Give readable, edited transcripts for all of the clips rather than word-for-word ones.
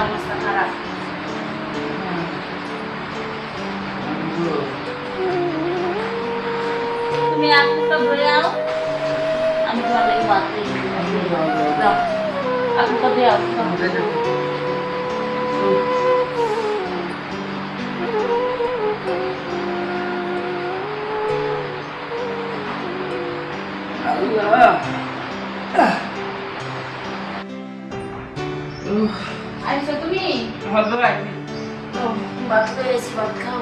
অবস্থা খারাপ। তুমি আপুটা ধরে আও, আমি তোমার লাগে বাদ দিয়ে দাও। আপুটা দিয়ে আও। আইসো তুমি? ভাত পেয়েছি, ভাত খাও।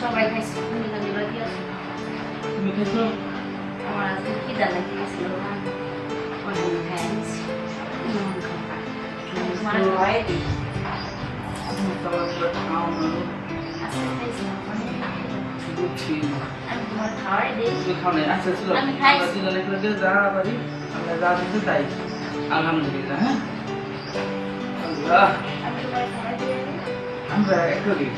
সবাই খাইছে, তুমি না দিবা কি আছে? তুমি খাইছো? আমার আজকে খিদা লাগিয়েছিল না, অনেক খাইছি। তোমার খাওয়াই দিই। আজকে খাইছি অনেক খিদা। আমি তোমার খাওয়াই দিই। আমি খাইছি। আলহামদুলিল্লাহ। হ্যাঁ আল্লাহ, আমি তোমার খাওয়াই দিই। আমরা একই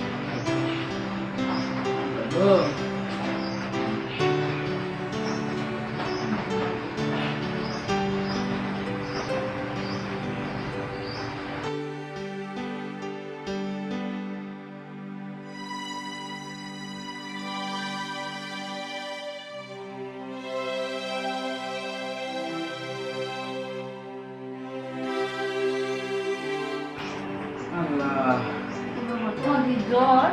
আল্লাহ। তোমাদের জ্বর?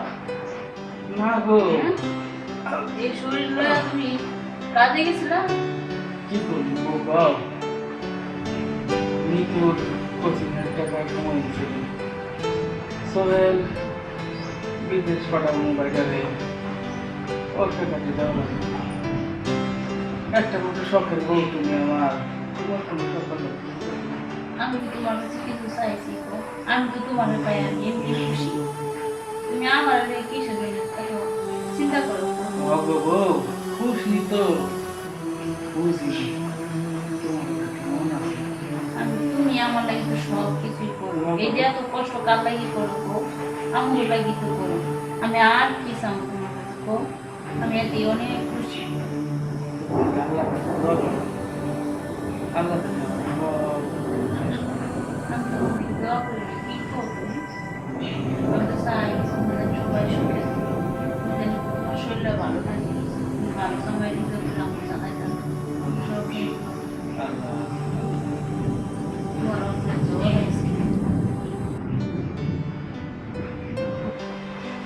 না গো, এই শরীর লইয়া তুমি কাজে গেছিলা? কি করবো বাবা, নিখুঁত কোচিংয়ের টাকার সময় ছিল। সোহেল বিদেশ পাঠাবো মোবাইলে, ওর টাকাতে দেওয়া লাগে। একটা মতো শখের বউ তুমি আমার, তোমার কোনো শখ নেই। আমি তো তোমার কাছে কিছু চাইছি গো। আমি তো তোমার পাই আমি এমনি খুশি। তুমি আমার কিসের জন্য এত চিন্তা করো? গো বউ খুশি তো বুঝি, তোমার কেমন আছে? তুমি আমার লাগি তো সব কিছুই করো। এই যে এত কষ্ট কার লাগি করো গো? আমার লাগি তো করো। আমি আর কি চাও তোমার কাছে গো? আমি এতে অনেক খুশি। আল্লাহ আমি তো অনেক দোয়া করি, কি করবো? আমি তো চাই তোমাদের সবাই সুখে থাকো। তোমাদের শরীরটা ভালো থাকে, ভালো সময় দিতে দিলাম জানাই জানো সব তোমার অনেক জ্বর আছে।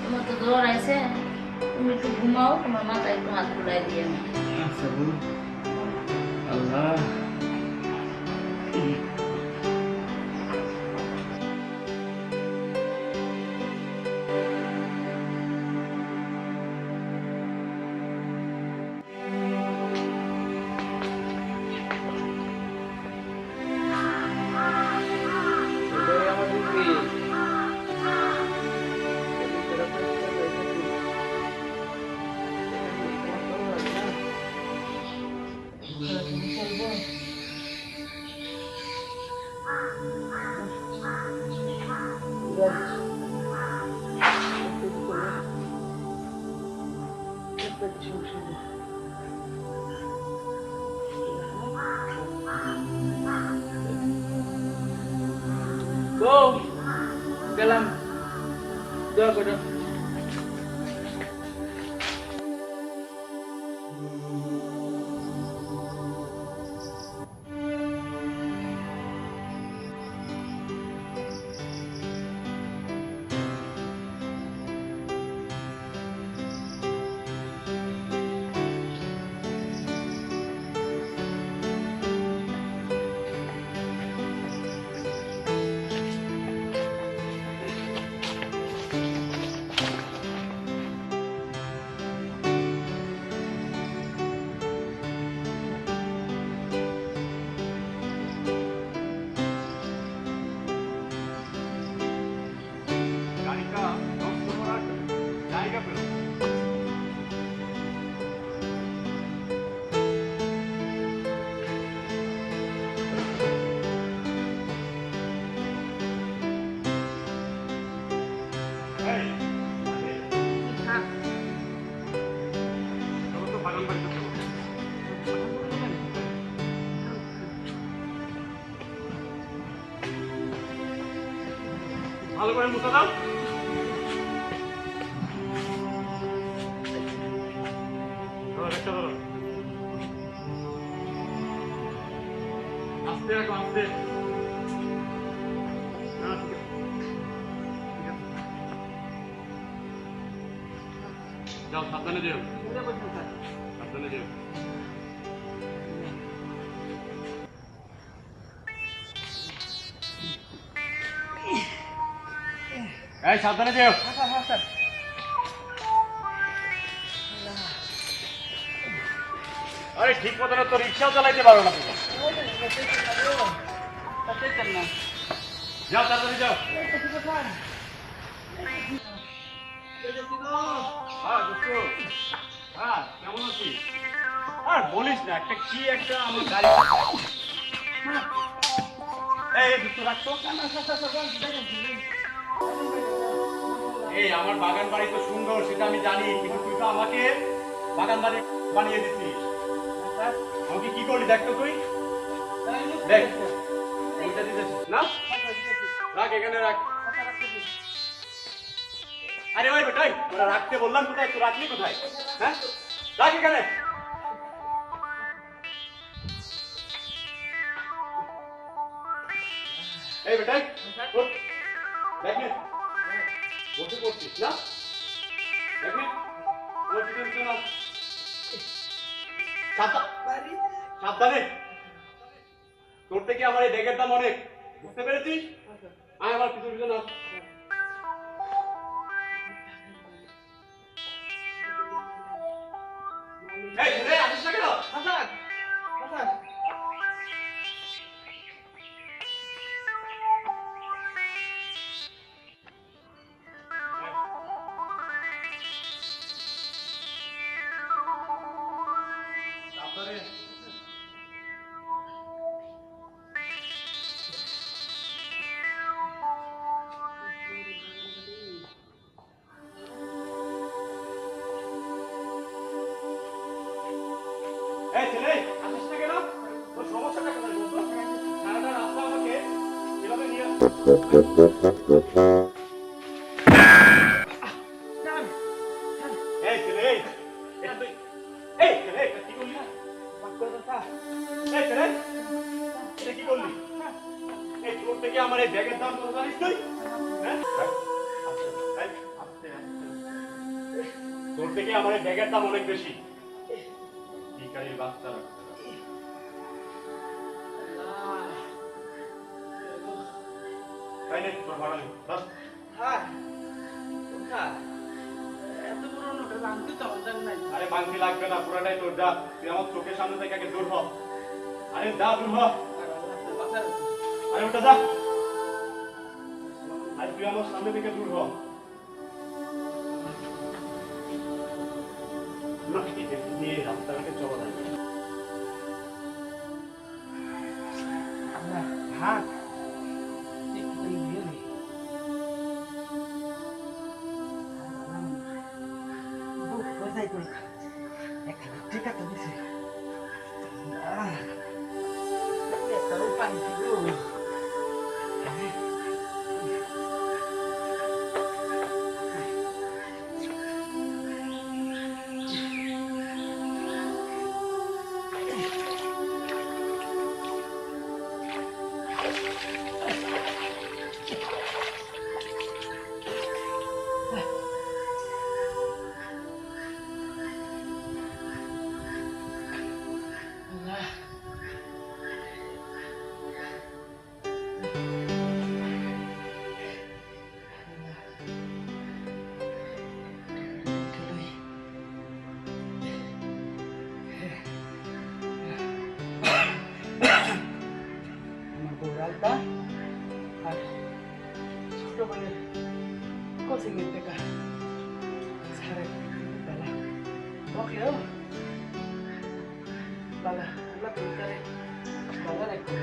তোমার তো জ্বর আছে, তুমি একটু ঘুমাও, তোমার মাথায় একটু হাত বুলাই দিয়ে আমি। আচ্ছা বল। আল্লাহ গেলাম, দোয়া করো। ভালো করে মুছে দাও। একটা ধরো, আস্তে রাখো, আস্তে। যাও, সাবধানে যেও, সাবধানে যেও। এই সাবধানে যেও। আরে ঠিক মতো তো রিক্সাও চালাইতে পারো না তুমি। যাও, তাড়াতাড়ি যাও। হ্যাঁ দোস্ত, হ্যাঁ কেমন আছিস? আর বলিস না, একটা আমার গাড়ি। এই দোস্ত রাখতো। এই আমার বাগান বাড়ি তো সুন্দর, সেটা আমি জানি, কিন্তু তুই তো আমাকে বাগান বাড়ি বানিয়ে দিছিস। আমাকে কি করলি দেখ তো তুই, দেখ ওইটা দিতেছিস না, রাখ এখানে রাখ। আরে ওই বেটাই, তোরা রাখতে বললাম, কোথায় তো রাখলি কোথায়? হ্যাঁ রাখ এখানে। এই বেটাই দেখি বসে পড়ছিস না, দেখি সাবধানে। তোর থেকে আমার এই ব্যাগের দাম অনেক, বুঝতে পেরেছিস? আয় আমার পিছন পিছন আস। এই ছেলে আসিস না কেন? এই ছেলে আসিস না কেন? তোর সমস্যাটা কোথায় বলতো? সারাটা রাস্তা আমাকে এভাবে নিয়ে এই ছেলে, এটা তুই, এই ছেলে এটা কি করলি? এই ছেলে এটা কি করলি? এই তোর থেকে আমার এই ব্যাগের দাম কত জানিস তুই? হ্যাঁ তোর থেকে আমার এই ব্যাগের দাম অনেক বেশি। ভিখারির বাচ্চা তাই না? তোর ভাড়া নেই। আরে ভাঙতি লাগবে না, পুরাটাই তোর। যা, তুই আমার চোখের সামনে থেকে আগে দূর হ। আরে যা, দূর হ। আরে ওটা যা, আরে তুই আমার সামনে থেকে দূর হ। না নিয়ে রাস্তাঘাটে চলা যায় হাত ঠিক আছে দিছে পানি কোচিংয়ের টাকা সাড়ে বেলা বকলেও বালা আল্লাহ তুলতারে বালা রাখো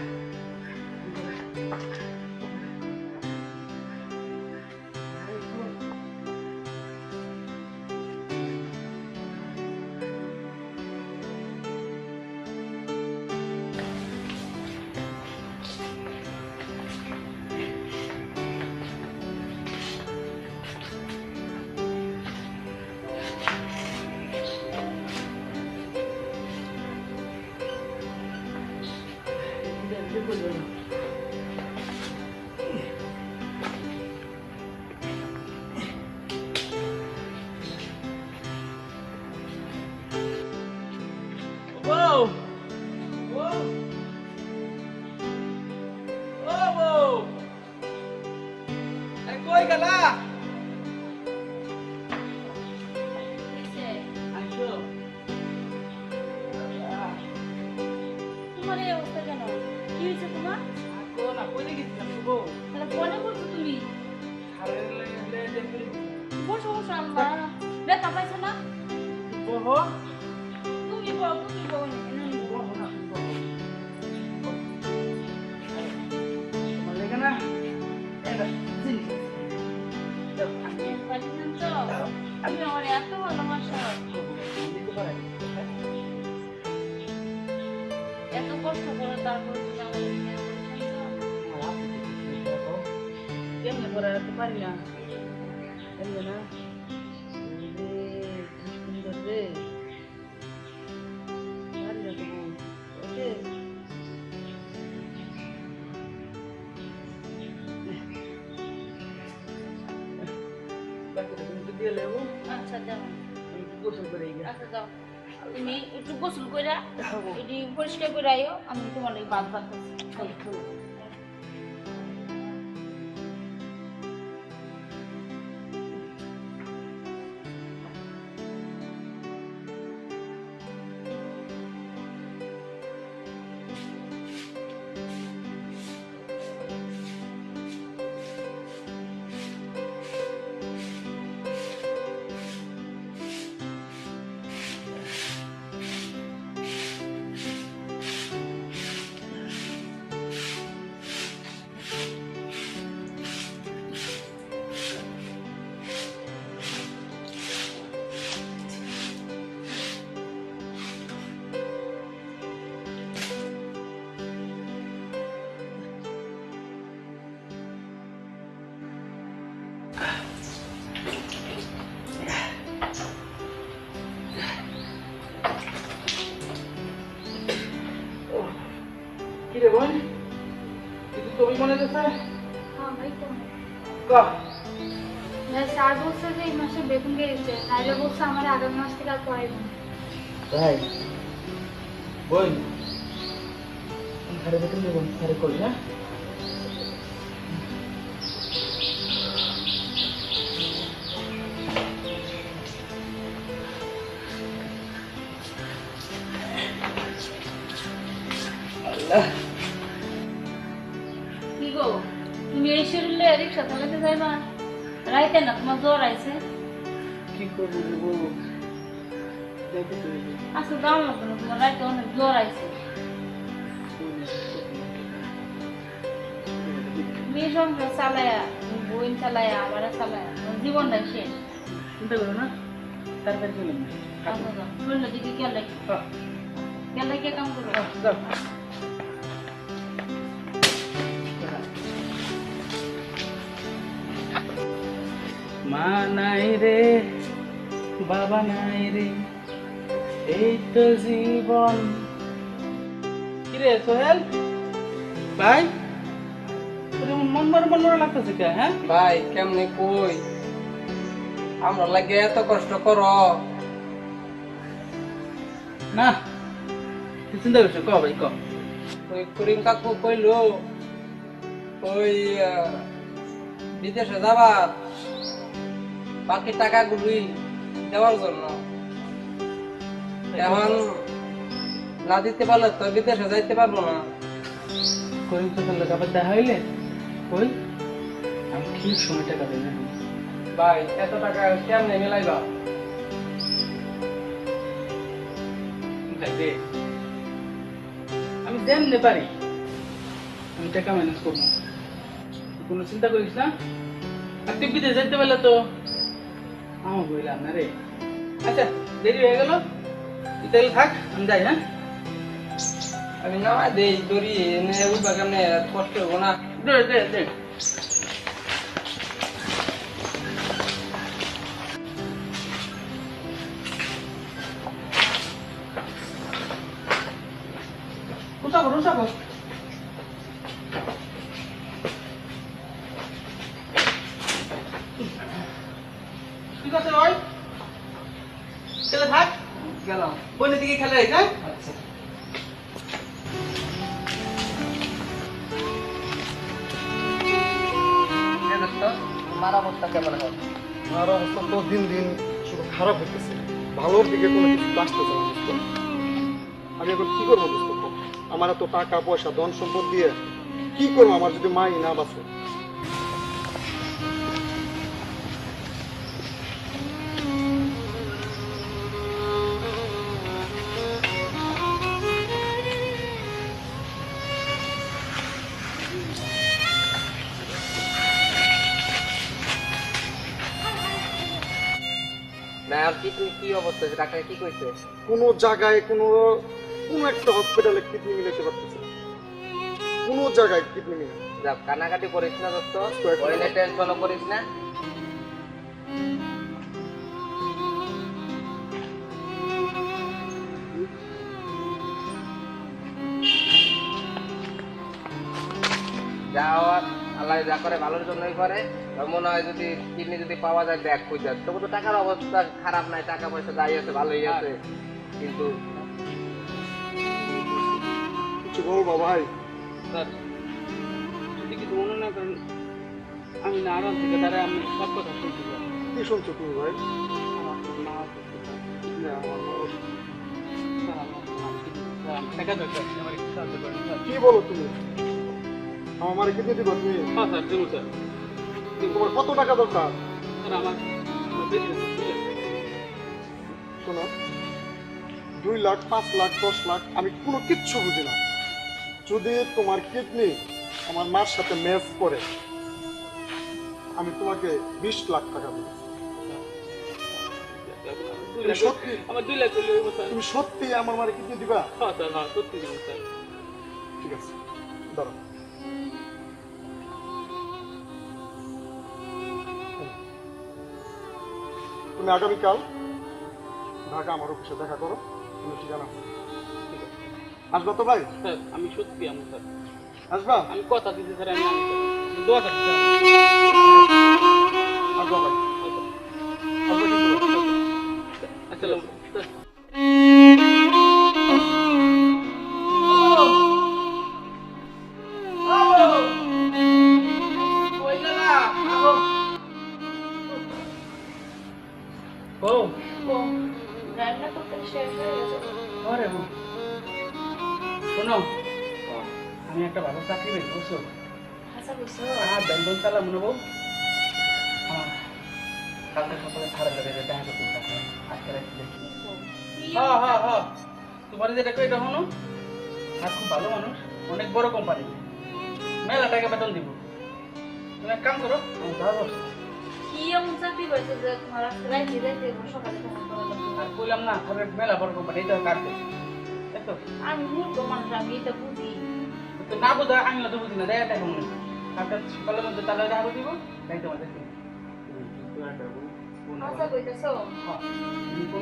গেলা কিসে? আইছো তোমার এই অবস্থা কেন? কি হয়েছে তোমার? আকো না কইতে গেছিলাম শুভ তাহলে ফোনে করছো তুমি? আরে লে দেখলি বসো বসো, আল্লাহ ব্যথা পাইছো না? বহ তুমি বলো এনে বহ না বহ তোমার লেগে না এটা জিনিস পাইছেন তো? তুমি আমার এত ভালোবাসো, দিতে পারে এত কষ্ট করে, তারপরে তুমি আমার বিয়ে করেছেন তো? কেমনে করে রাখতে পারি না এমনি না রে কি সুন্দর রে পারি না তবু ওকে বাকিটা তুমি তো দিয়ে লেবো আচ্ছা যাও, আমি একটু গোসল করে গিয়ে আচ্ছা যাও, তুমি একটু গোসল করে এটি পরিষ্কার করে আইও, আমি তোমার এই বাদ বাদ কি রে বোন কিছু তুমি মনে করছে হ্যাঁ ভাই তো কহ ভাই স্যার বলছে যে এই মাসে বেতন বেড়েছে, তাইলে বলছে আমার আগামী মাস থেকে আর পড়াইবেন না। তাই বোন ঘরে বেতন দেবো ঘরে করি হ্যাঁ আল্লাহ কি গো, তুমি এই শরীরে রিক্সা চালাতে যাইবা? রাইতে না তোমার জ্বর আইছে? কি করবো বউ যাইতে করি আচ্ছা দাও না কেন, তোমার রাইতে অনেক জ্বর আইছে। মেয়ে সংসার চালায়া, বইন চালায়া, আবার চালায়া, তোমার জীবনটাই শেষ। চিন্তা করো না তাড়াতাড়ি চলে আচ্ছা যাও, শরীরের দিকে খেয়াল রাখি, খেয়াল রাখিয়ে কাম করো। যাও মা নাই রে বাবা নাই রে এই তো জীবন কিরে সোহেল ভাই তোর এমন মন মরা লাগতেছে কে হ্যাঁ ভাই কেমনে কই আমরা লাগে এত কষ্ট করো না তুই চিন্তা করছো ক ভাই ক ওই করিম কাকু কইলো ওই বিদেশে যাবা বাকি টাকাগুলি দেওয়ার জন্য এখন না দিতে পারলে তো বিদেশে যাইতে পারবো না করিম তো লোক আবার দেখা হইলে কই আমি ঠিক সময় টাকা দেই না ভাই এত টাকা কেমনে মিলাইবা দে আমি যেমনি পারি আমি টাকা ম্যানেজ করবো কোনো চিন্তা করিস না আর তুই বিদেশ যাইতে পারলে তো আমার বললাম না রে আচ্ছা দেরি হয়ে গেল তুই তাহলে থাক আমি যাই হ্যাঁ আমি না দেই দড়ি এনে উঠবা কেমনে কষ্ট হবো না দে দে দে উঠাবো উঠাবো ঠিক আছে ওই চলে থাক গেলাম বোনের দিকে খেলে যাই হ্যাঁ আচ্ছা হ্যাঁ দোস্ত মার অবস্থা কেমন হয়? আমার অবস্থা তো দিন দিন শুধু খারাপ হইতেছে, ভালোর দিকে কোনো কিছু আসতেছে না বুঝতো। আমি এখন কি করবো বুঝতো? আমার এত টাকা পয়সা ধন সম্পদ দিয়ে কি করবো আমার যদি মাই না বাঁচে? না আর কি তুমি কি অবস্থা ডাক্তার কি কইছে? কোনো জায়গায় কোনো কোনো একটা হসপিটালে কিডনি মিলাতে পারতেছে না, কোনো জায়গায় কিডনি মিলে। যা কানাকাটি করিস না দোস্ত, কয়েক ওই টেনশন করিস না। যা হওয়ার আল্লাহ যা করে ভালোর জন্যই করে। আর মনে হয় যদি কিডনি যদি পাওয়া যায় দেখ কইতে, তবু তো টাকার অবস্থা খারাপ নাই, টাকা পয়সা যাই আছে ভালোই আছে, কিন্তু কিছু বলবো ভাই? স্যার যদি কিছু মনে না করেন, আমি না আরাম থেকে দাঁড়ায় আমি সব কথা শুনতে চাই। কি শুনছো তুমি ভাই? আমার তো মা অসুস্থ, স্যার। আমার মা অসুস্থ। স্যার, আমার টাকা দরকার, আমার একটু সাহায্য করেন স্যার। কি বলো তুমি? আমার কিডনি দিবা তুমি? হ্যাঁ স্যার, দেবো স্যার। তোমার কত টাকা দরকার? স্যার আমার বেশি না, শোনো, 2 লাখ 5 লাখ 10 লাখ আমি কোনো কিচ্ছু বুঝি না। যদি তোমার কিডনি আমার মার সাথে ম্যাচ করে আমি তোমাকে 20 লাখ টাকা দেবো। তুমি সত্যি আমার 2 লাখ হলে হইব স্যার। তুমি সত্যি আমার মারে কিডনি দিবা? হ্যাঁ স্যার, হ্যাঁ সত্যি দেবো স্যার। ঠিক আছে, দাঁড়াও। তুমি আগামীকাল ঢাকা আমার অফিসে দেখা করো, তুমি ঠিকানা ঠিক আছে? আসবা তো ভাই? স্যার আমি সত্যি আমি স্যার, আসবা? আমি কথা দিচ্ছি স্যার, আমি আমি স্যার দোয়া করছি স্যার। আসবা ভাই? আসবা কিন্তু ভাই? আসসালামু আলাইকুম স্যার। ও রান্না করতে শেষ হয়ে গেছে। আরে বউ, শোনো আমি একটা ভালো চাকরি পেয়েছি বুঝছো। আচ্ছা বুঝছো, বেতন চালাম না বউ। কালকে সকালে সারা যাবে দেখা করতে হবে, আজকে রাখতে দেখি। হ্যাঁ হ্যাঁ হ্যাঁ, তোমার যেটা কই এটা হনো, আর খুব ভালো মানুষ, অনেক বড় কোম্পানি, মেলা টাকা বেতন দিব। তুমি এক কাম করো, আমি যাবো। কি এমন চাকরি পাইছো যে তোমার আজকে রাইতে রাইতে সকালে ফোন করা লাগবে? আর কইলাম না, তাহলে মেলা বড় কোম্পানি, এটা কাটবে। দেখো আমি মূর্খ মানুষ, আমি এটা বুঝি। তো না বোঝা আমি তো বুঝি না, দেখা দেখো মনে কালকে সকালের মধ্যে তাহলে দেখা দিব, তাই তোমার দেখি। আচ্ছা কইতেছো,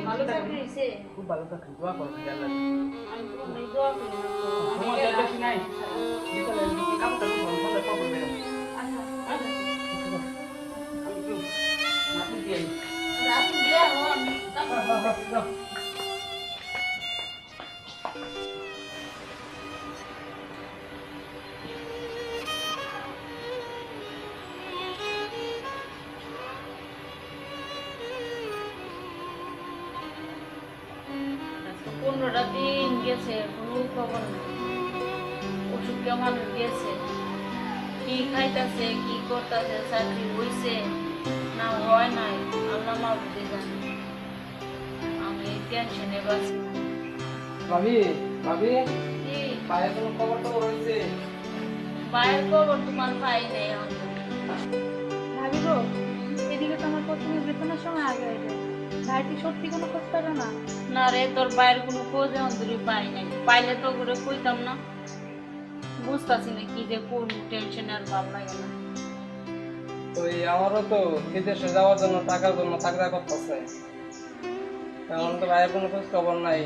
ভালো চাকরি হয়েছে। খুব ভালো চাকরি, দোয়া করো আল্লাহ। আমি তোমার মেয়ে দোয়া করি না তো। তোমার যা বেশি নাই, বিকালে কামটা খুব ভালো, ভালো খবর বেরো। আচ্ছা আমি একটু মাটি দিয়ে আনি। রাতে যাও, আমি যাও। আজকে 15টা দিন গেছে, কোনো খবর নেই। ওষুধ কেমন গেছে, কি খাইতেছে, কি করতেছে, চাকরি হয়েছে না হয় নাই, আল্লাহ মাহবুদে জানে। আমি টেনশনে বাঁচি। ভাবি ভাবি, কি পায়ে কোনো খবর টবর হয়েছে? মায়ের খবর তোমার পাই নেই আমি। ভাবি গো, এদিকে তো আমার প্রথমে বেতনের সময় আগে হয়ে যায়। ভাই কি সত্যি কোনো খোঁজ পেলো না? না রে, তোর বাইরের কোনো খোঁজ অন্তরি পাই নাই, পাইলে তো করে কইতাম না। বুঝতেছি না কি যে করবো, টেনশন আর ভালো লাগে না। তো এই আমারও তো বিদেশে যাওয়ার জন্য টাকার জন্য চাকরা করতেছে, এখন তো ভাইয়ের কোনো খোঁজ খবর নাই,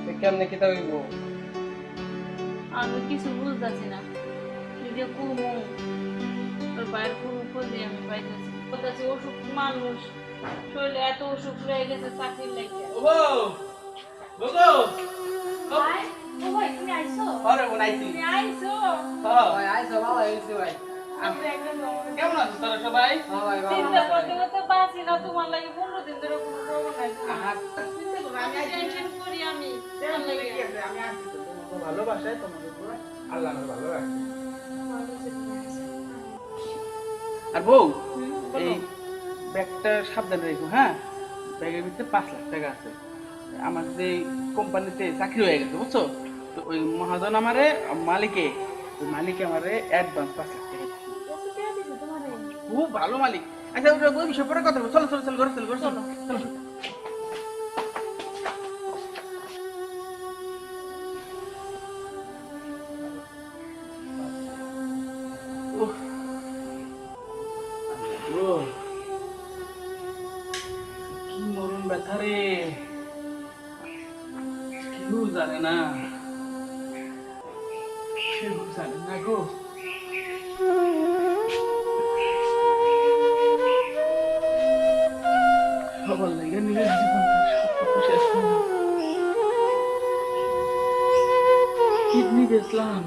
তো কেমনে কি তা হইব? আমি কিছু বুঝতেছি না কি যে করবো, তোর বাইরের কোনো খোঁজে আমি পাইতেছি। বলতেছি অসুখ মানুষ, শরীরে এত অসুখ রয়ে গেছে চাকরির লেগে। ও বউ, বউ, ভাই, ও ভাই তুমি আইছো? আরে বোন আইছি। তুমি আইছো? হ্যাঁ, ভাই আইসো, ভালো হয়েছে ভাই। কেমন আছো তারা সবাই? হ্যাঁ ভাই ভালো চিন্তা আছে করতে ভাই। করতে পারছি না, তোমার লাগে 15 দিন ধরে কোনো খবর নাই। আহা, টেনশন করি আমি তোমার লাগে। আমি আছি তো, তোমাকে ভালোবাসায় তোমাদের উপরে আল্লাহ আমার ভালো রাখছে। আর বউ, এই ব্যাগটা সাবধানে রেখো, হ্যাঁ? ব্যাগের ভিতরে 5 লাখ টাকা আছে। আমার যে কোম্পানিতে চাকরি হয়ে গেছে, বুঝছো? তো ওই মহাজন আমারে ওই মালিকে আমারে অ্যাডভান্স 5 লাখ টাকা দিচ্ছে। কত টাকা দিছে তোমারে? খুব ভালো মালিক। আচ্ছা ওই বিষয়ে পরে কথা বলবো। চলো চলো চলো ঘরে চলো ঘরে চলো চলো। উফ। ও, কি মরণ ব্যথা রে, কেউ জানে না, কেউ জানে না গো। সবার লাগে নিজের জীবনটা সব কিছু শেষ করলাম। কিডনি বেচলাম,